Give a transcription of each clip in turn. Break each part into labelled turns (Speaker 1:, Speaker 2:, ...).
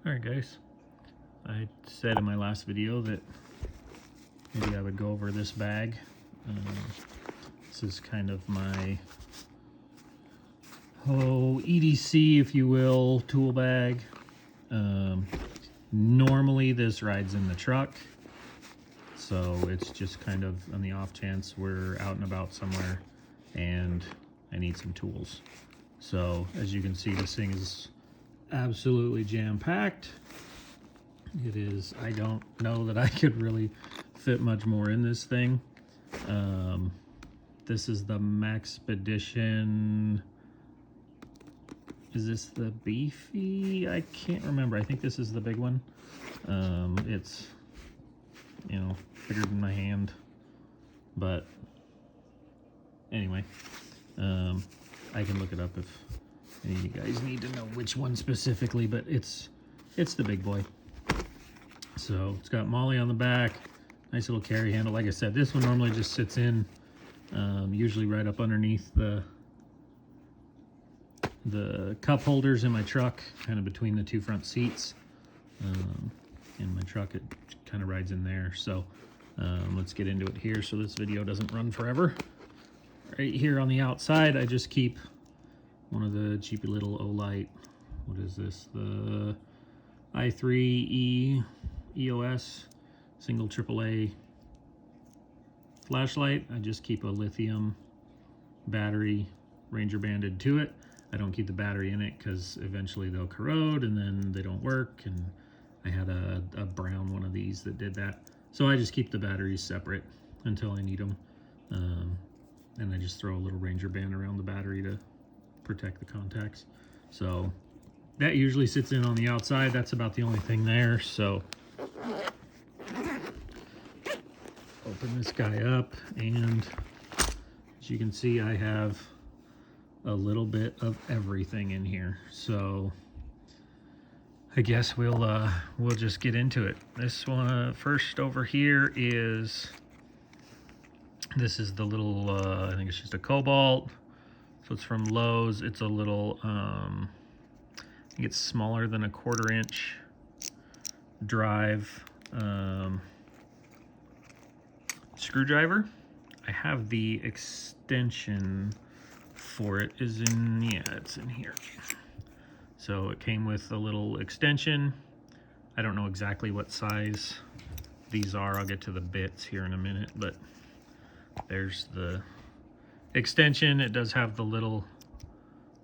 Speaker 1: Alright guys, I said in my last video that maybe I would go over this bag. This is kind of my EDC, if you will, tool bag. Normally this rides in the truck, so it's just kind of on the off chance we're out and about somewhere and I need some tools. So as you can see, this thing is absolutely jam-packed. It is, I don't know that I could really fit much more in this thing. This is the Maxpedition. Is this the beefy? I can't remember. I think this is the big one. It's, you know, bigger than my hand. But anyway, I can look it up if any of you guys need to know which one specifically, but it's the big boy. So it's got Molly on the back, nice little carry handle. Like I said, this one normally just sits in, usually right up underneath the cup holders in my truck, kind of between the two front seats. In my truck, it kind of rides in there. So let's get into it here so this video doesn't run forever. Right here on the outside, I just keep one of the cheapy little Olight. What is this? The i3 EOS single AAA flashlight. I just keep a lithium battery Ranger banded to it. I don't keep the battery in it because eventually they'll corrode and then they don't work, and I had a brown one of these that did that. So I just keep the batteries separate until I need them. And I just throw a little Ranger band around the battery to protect the contacts. So that usually sits in on the outside. That's about the only thing there. So open this guy up, and as you can see, I have a little bit of everything in here. So I guess we'll just get into it. This one first over here is, this is the little I think it's just a Cobalt. So it's from Lowe's. It's a little I think it's smaller than a 1/4 inch drive screwdriver. I have the extension for it is in, yeah, it's in here. So it came with a little extension. I don't know exactly what size these are. I'll get to the bits here in a minute, but there's the extension. It does have the little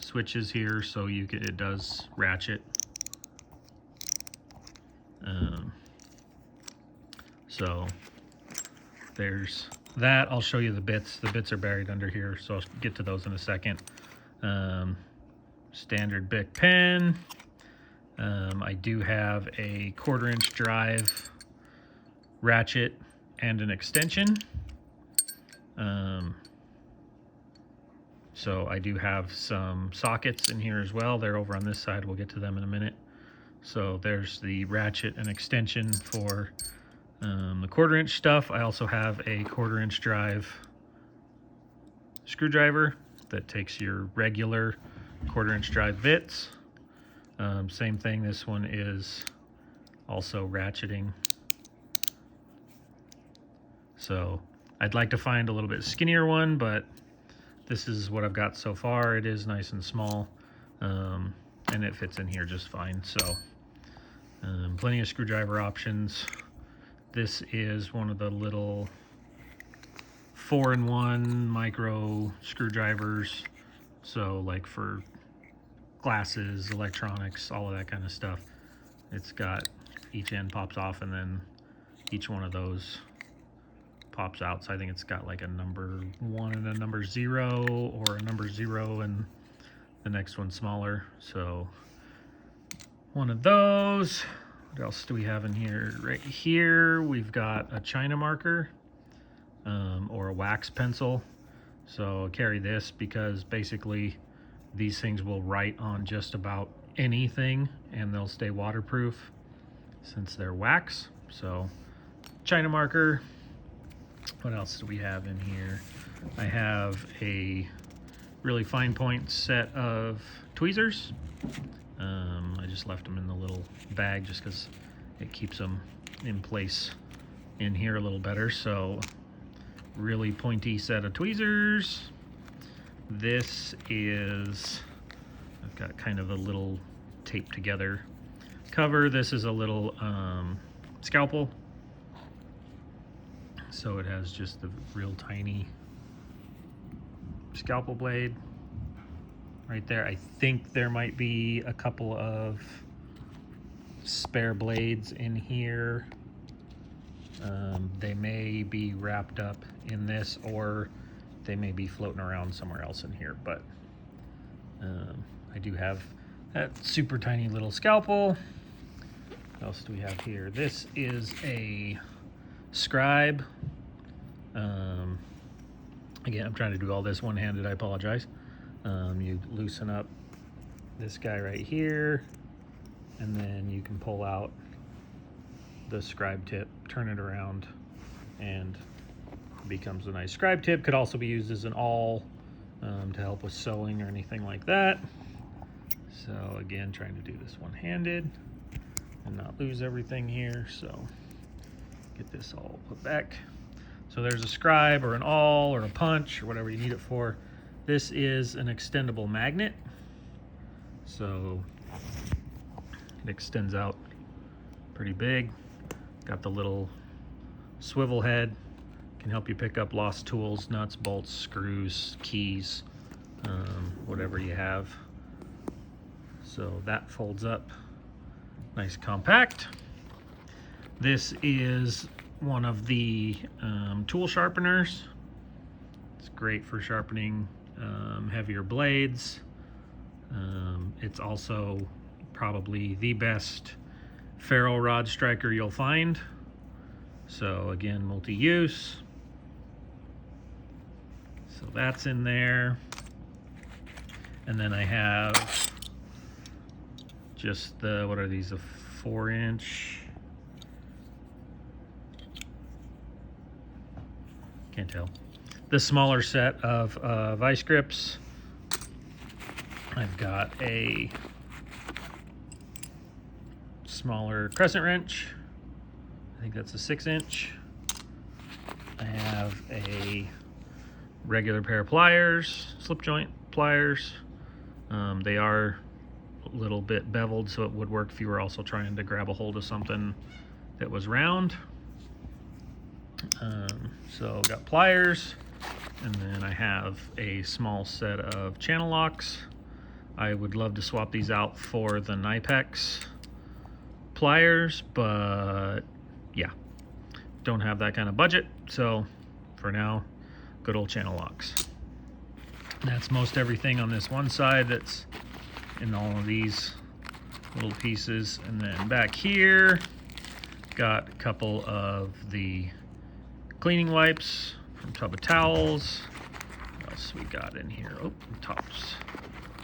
Speaker 1: switches here, so you can, it does ratchet. So there's that. I'll show you the bits. The bits are buried under here, so I'll get to those in a second. Standard Bic pen. I do have a 1/4 inch drive ratchet and an extension. So I do have some sockets in here as well. They're over on this side. We'll get to them in a minute. So there's the ratchet and extension for the 1/4 inch stuff. I also have a 1/4 inch drive screwdriver that takes your regular 1/4 inch drive bits. Same thing, this one is also ratcheting. So I'd like to find a little bit skinnier one, but this is what I've got so far. It is nice and small, and it fits in here just fine. So plenty of screwdriver options. This is one of the little 4-in-1 micro screwdrivers. So like for glasses, electronics, all of that kind of stuff. It's got, each end pops off and then each one of those pops out. So I think it's got like a number 1 and a number 0, or a number 0 and the next one smaller. So one of those. What else do we have in here? Right here we've got a China marker, or a wax pencil. So I'll carry this because basically these things will write on just about anything and they'll stay waterproof since they're wax. So China marker. What else do we have in here? I have a really fine point set of tweezers. I just left them in the little bag just because it keeps them in place in here a little better. So really pointy set of tweezers. This is, I've got kind of a little taped together cover. This is a little scalpel. So it has just the real tiny scalpel blade right there. I think there might be a couple of spare blades in here. They may be wrapped up in this, or they may be floating around somewhere else in here, but I do have that super tiny little scalpel. What else do we have here? This is a scribe. Again, I'm trying to do all this one-handed, I apologize. You loosen up this guy right here, and then you can pull out the scribe tip, turn it around, and it becomes a nice scribe tip. Could also be used as an awl to help with sewing or anything like that. So again, trying to do this one-handed and not lose everything here. So get this all put back. So there's a scribe or an awl or a punch or whatever you need it for. This is an extendable magnet. So it extends out pretty big. Got the little swivel head. Can help you pick up lost tools, nuts, bolts, screws, keys, whatever you have. So that folds up nice compact. This is one of the tool sharpeners. It's great for sharpening heavier blades. It's also probably the best ferro rod striker you'll find. So again, multi-use. So that's in there. And then I have just the, what are these, a 4-inch? Can't tell. The smaller set of vice grips. I've got a smaller crescent wrench. I think that's a 6-inch. I have a regular pair of pliers, slip joint pliers. They are a little bit beveled, so it would work if you were also trying to grab a hold of something that was round. So got pliers, and then I have a small set of channel locks. I would love to swap these out for the Knipex pliers, but yeah, don't have that kind of budget. So for now, good old channel locks. That's most everything on this one side that's in all of these little pieces. And then back here, got a couple of the cleaning wipes from Tub of Towels. What else we got in here? Oh, the top's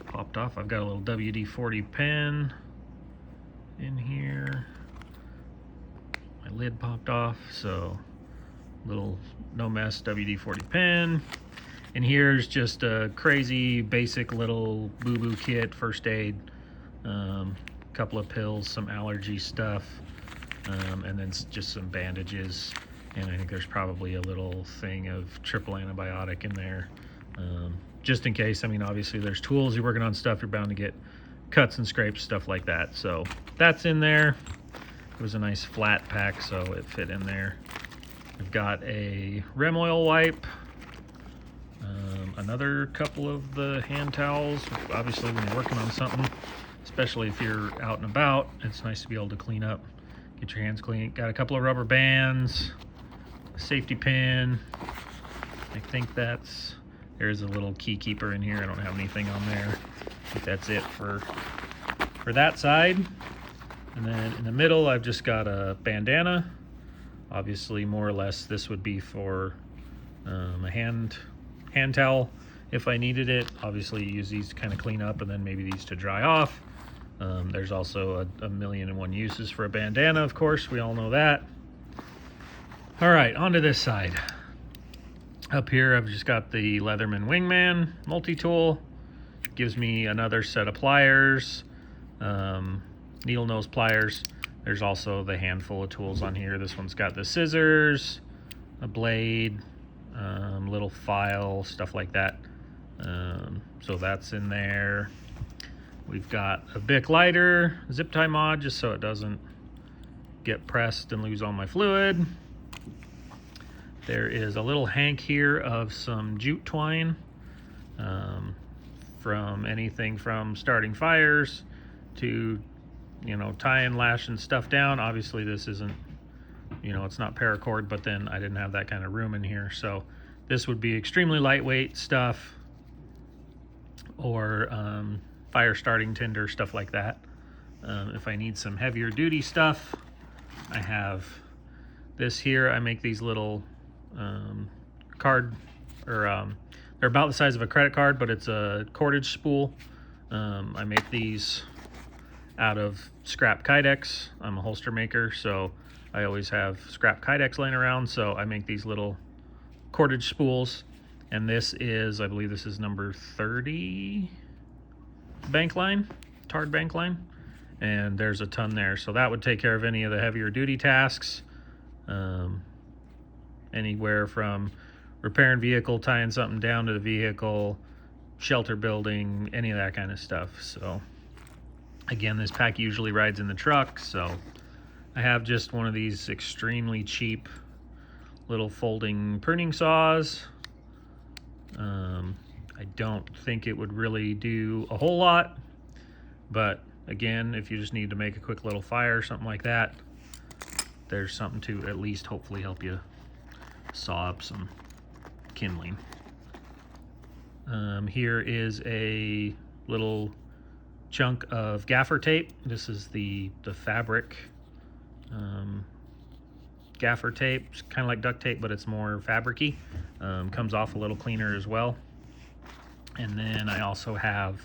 Speaker 1: popped off. I've got a little WD-40 pen in here. My lid popped off, so little no mess WD-40 pen. And here's just a crazy basic little boo-boo kit, first aid, couple of pills, some allergy stuff, and then just some bandages. And I think there's probably a little thing of triple antibiotic in there, just in case. I mean, obviously there's tools, you're working on stuff, you're bound to get cuts and scrapes, stuff like that. So that's in there. It was a nice flat pack, so it fit in there. I've got a Rem oil wipe, another couple of the hand towels. Obviously when you're working on something, especially if you're out and about, it's nice to be able to clean up, get your hands clean. Got a couple of rubber bands, a safety pin. I think there's a little key keeper in here. I don't have anything on there. I think that's it for that side. And then in the middle, I've just got a bandana. Obviously, more or less, this would be for a hand towel if I needed it. Obviously, you use these to kind of clean up, and then maybe these to dry off. There's also a million and one uses for a bandana, of course. We all know that. All right, onto this side. Up here, I've just got the Leatherman Wingman multi-tool. Gives me another set of pliers, needle nose pliers. There's also the handful of tools on here. This one's got the scissors, a blade, little file, stuff like that. So that's in there. We've got a Bic lighter, zip tie mod, just so it doesn't get pressed and lose all my fluid. There is a little hank here of some jute twine, from anything from starting fires to, you know, tying, lashing stuff down. Obviously this isn't, you know, it's not paracord, but then I didn't have that kind of room in here. So this would be extremely lightweight stuff, or fire starting tinder, stuff like that. If I need some heavier duty stuff, I have this here. I make these little card, or they're about the size of a credit card, but it's a cordage spool. I make these out of scrap Kydex. I'm a holster maker, so I always have scrap Kydex laying around, so I make these little cordage spools. And this is, I believe this is number 30 bank line, tarred bank line, and there's a ton there. So that would take care of any of the heavier duty tasks, anywhere from repairing vehicle, tying something down to the vehicle, shelter building, any of that kind of stuff. So again, this pack usually rides in the truck, so I have just one of these extremely cheap little folding pruning saws. I don't think it would really do a whole lot, but again, if you just need to make a quick little fire, something like that, there's something to at least hopefully help you saw up some kindling. Here is a little chunk of gaffer tape. This is the fabric gaffer tape. It's kind of like duct tape, but it's more fabricy. Comes off a little cleaner as well. And then I also have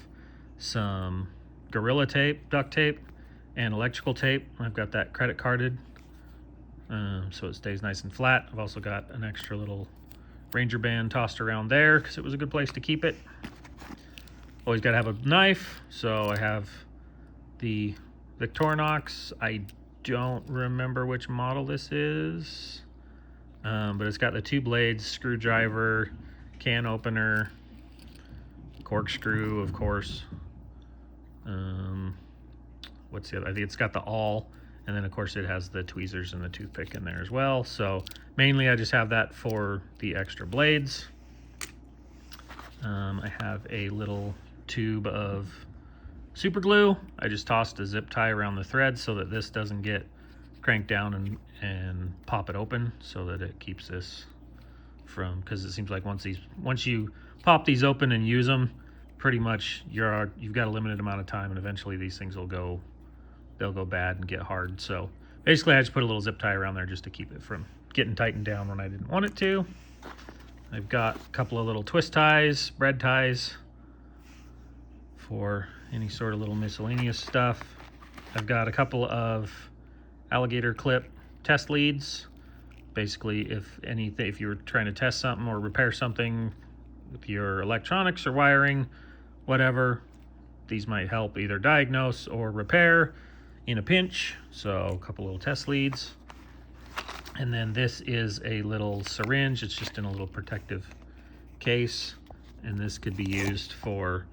Speaker 1: some Gorilla tape, duct tape, and electrical tape. I've got that credit carded, so it stays nice and flat. I've also got an extra little Ranger band tossed around there because it was a good place to keep it. Always got to have a knife, so I have the Victorinox. I don't remember which model this is, but it's got the 2 blades, screwdriver, can opener, corkscrew, of course. What's the other? I think it's got the awl, and then of course it has the tweezers and the toothpick in there as well. So mainly I just have that for the extra blades. I have a little tube of super glue. I just tossed a zip tie around the thread so that this doesn't get cranked down and pop it open, so that it keeps this from, because it seems like once you pop these open and use them, pretty much you've got a limited amount of time, and eventually these things they'll go bad and get hard. So basically I just put a little zip tie around there just to keep it from getting tightened down when I didn't want it to. I've got a couple of little twist ties, bread ties for any sort of little miscellaneous stuff. I've got a couple of alligator clip test leads. Basically, if you're trying to test something or repair something with your electronics or wiring, whatever, these might help either diagnose or repair in a pinch. So a couple little test leads. And then this is a little syringe. It's just in a little protective case, and this could be used for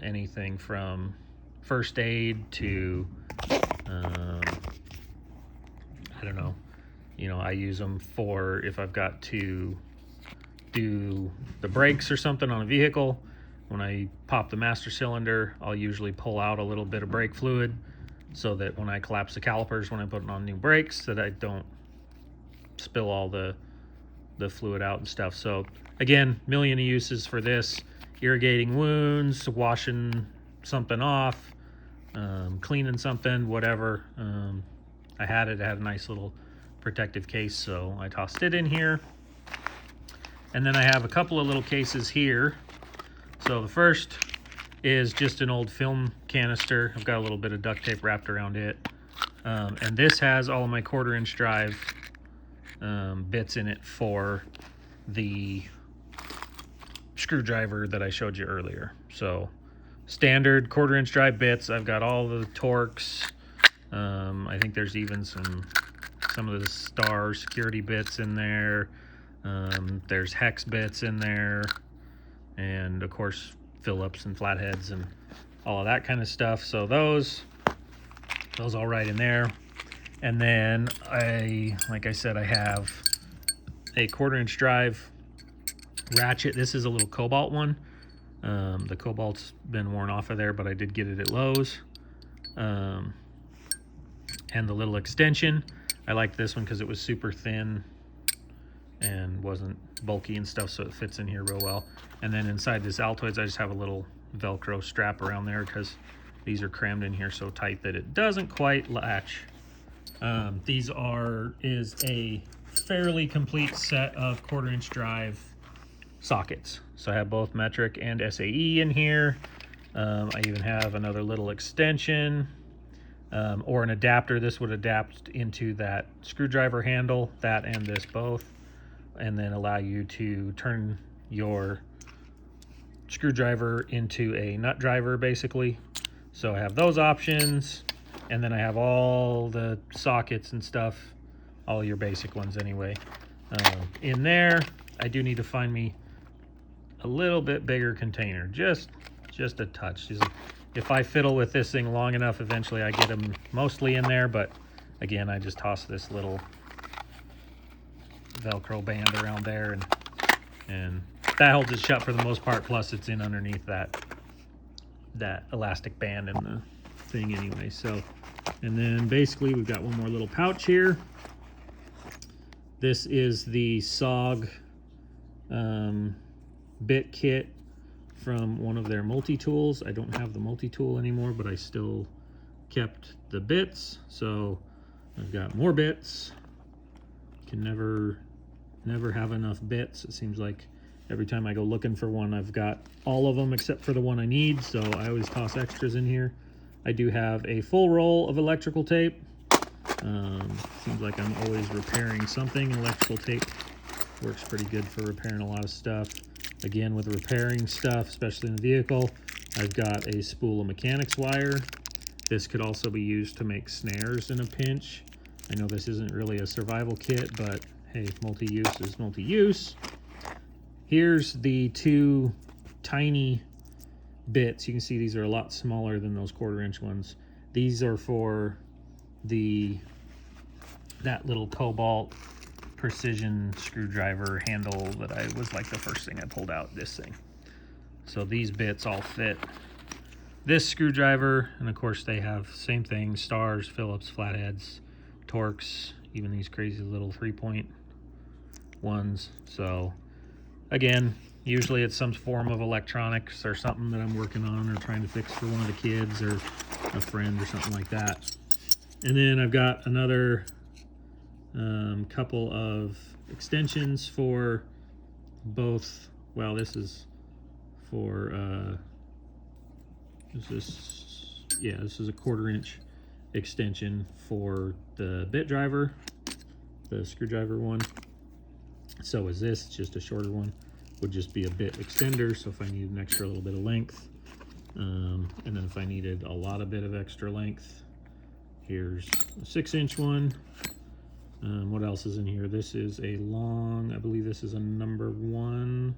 Speaker 1: anything from first aid to I don't know, I use them for if I've got to do the brakes or something on a vehicle. When I pop the master cylinder, I'll usually pull out a little bit of brake fluid so that when I collapse the calipers, when I put on new brakes, that I don't spill all the fluid out and stuff. So again, million of uses for this: irrigating wounds, washing something off, cleaning something, whatever. I had a nice little protective case, so I tossed it in here. And then I have a couple of little cases here. So the first is just an old film canister. I've got a little bit of duct tape wrapped around it. And this has all of my 1/4-inch drive bits in it for the screwdriver that I showed you earlier. So standard 1/4-inch drive bits. I've got all the Torx. I think there's even some of the Star security bits in there. There's hex bits in there, and of course Phillips and flatheads and all of that kind of stuff. So those all right in there. And then like I said, I have a 1/4-inch drive ratchet. This is a little Cobalt one. The Cobalt's been worn off of there, but I did get it at Lowe's. And the little extension, I liked this one because it was super thin and wasn't bulky and stuff, so it fits in here real well. And then inside this Altoids, I just have a little Velcro strap around there because these are crammed in here so tight that it doesn't quite latch. These is a fairly complete set of 1/4-inch drive sockets. So I have both metric and SAE in here. I even have another little extension or an adapter. This would adapt into that screwdriver handle, that and this both, and then allow you to turn your screwdriver into a nut driver basically. So I have those options, and then I have all the sockets and stuff, all your basic ones anyway. In there, I do need to find me a little bit bigger container, just a touch. If I fiddle with this thing long enough, eventually I get them mostly in there, but again, I just toss this little Velcro band around there, and that holds it shut for the most part, plus it's in underneath that elastic band in the thing anyway. So, and then basically we've got one more little pouch here. This is the SOG bit kit from one of their multi-tools. I don't have the multi-tool anymore, but I still kept the bits, so I've got more bits. Can never have enough bits. It seems like every time I go looking for one, I've got all of them except for the one I need, so I always toss extras in here. I do have a full roll of electrical tape. Seems like I'm always repairing something. Electrical tape works pretty good for repairing a lot of stuff. Again, with repairing stuff, especially in the vehicle, I've got a spool of mechanics wire. This could also be used to make snares in a pinch. I know this isn't really a survival kit, but hey, multi-use is multi-use. Here's the two tiny bits. You can see these are a lot smaller than those 1/4-inch ones. These are for that little Cobalt precision screwdriver handle that was like the first thing I pulled out, this thing. So these bits all fit this screwdriver, and of course they have same thing, Stars, Phillips, flatheads, Torx, even these crazy little 3-point ones. So again, usually it's some form of electronics or something that I'm working on or trying to fix for one of the kids or a friend or something like that. And then I've got another couple of extensions for both. Well, this is for this is a 1/4-inch extension for the bit driver, the screwdriver one. So is this, just a shorter one, would just be a bit extender, so if I needed an extra little bit of length, and then if I needed a lot of bit of extra length, here's a 6-inch one. What else is in here? This is a long, I believe this is a number 1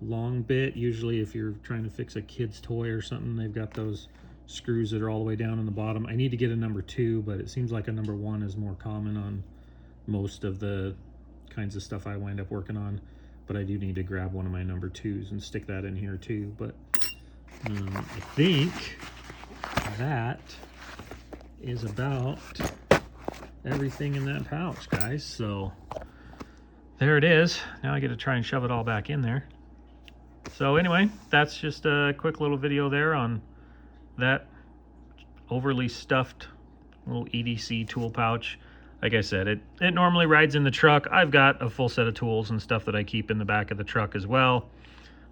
Speaker 1: long bit. Usually if you're trying to fix a kid's toy or something, they've got those screws that are all the way down in the bottom. I need to get a number 2, but it seems like a number 1 is more common on most of the kinds of stuff I wind up working on, but I do need to grab one of my number 2s and stick that in here too. But I think that is about everything in that pouch, guys. So there it is. Now I get to try and shove it all back in there. So anyway, that's just a quick little video there on that overly stuffed little EDC tool pouch. Like I said, it normally rides in the truck. I've got a full set of tools and stuff that I keep in the back of the truck as well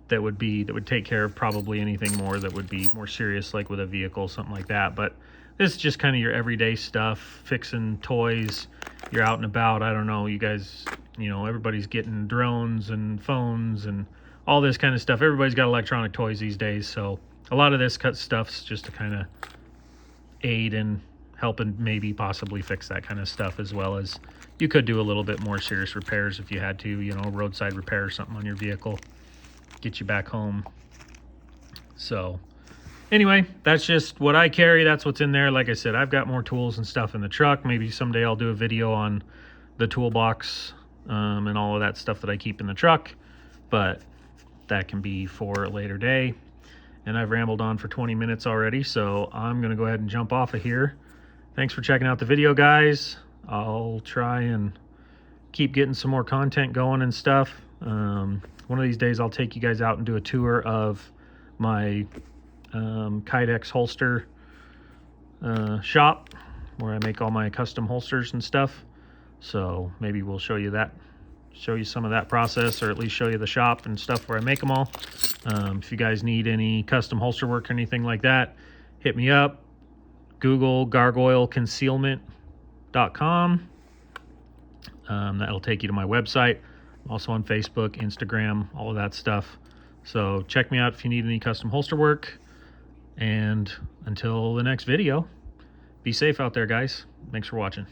Speaker 1: that would take care of probably anything more that would be more serious, like with a vehicle, something like that. But this is just kind of your everyday stuff, fixing toys. You're out and about. I don't know, you guys, you know, everybody's getting drones and phones and all this kind of stuff. Everybody's got electronic toys these days, so a lot of this cut stuff's just to kind of aid in helping maybe possibly fix that kind of stuff, as well as you could do a little bit more serious repairs if you had to, you know, roadside repair or something on your vehicle, get you back home. So anyway, that's just what I carry. That's what's in there. Like I said, I've got more tools and stuff in the truck. Maybe someday I'll do a video on the toolbox and all of that stuff that I keep in the truck, but that can be for a later day. And I've rambled on for 20 minutes already, so I'm going to go ahead and jump off of here. Thanks for checking out the video, guys. I'll try and keep getting some more content going and stuff. One of these days I'll take you guys out and do a tour of my Kydex holster shop, where I make all my custom holsters and stuff. So maybe we'll show you that, show you some of that process, or at least show you the shop and stuff where I make them all. If you guys need any custom holster work or anything like that, hit me up. Google gargoyleconcealment.com. That'll take you to my website. I'm also on Facebook, Instagram, all of that stuff. So check me out if you need any custom holster work. And until the next video, be safe out there, guys. Thanks for watching.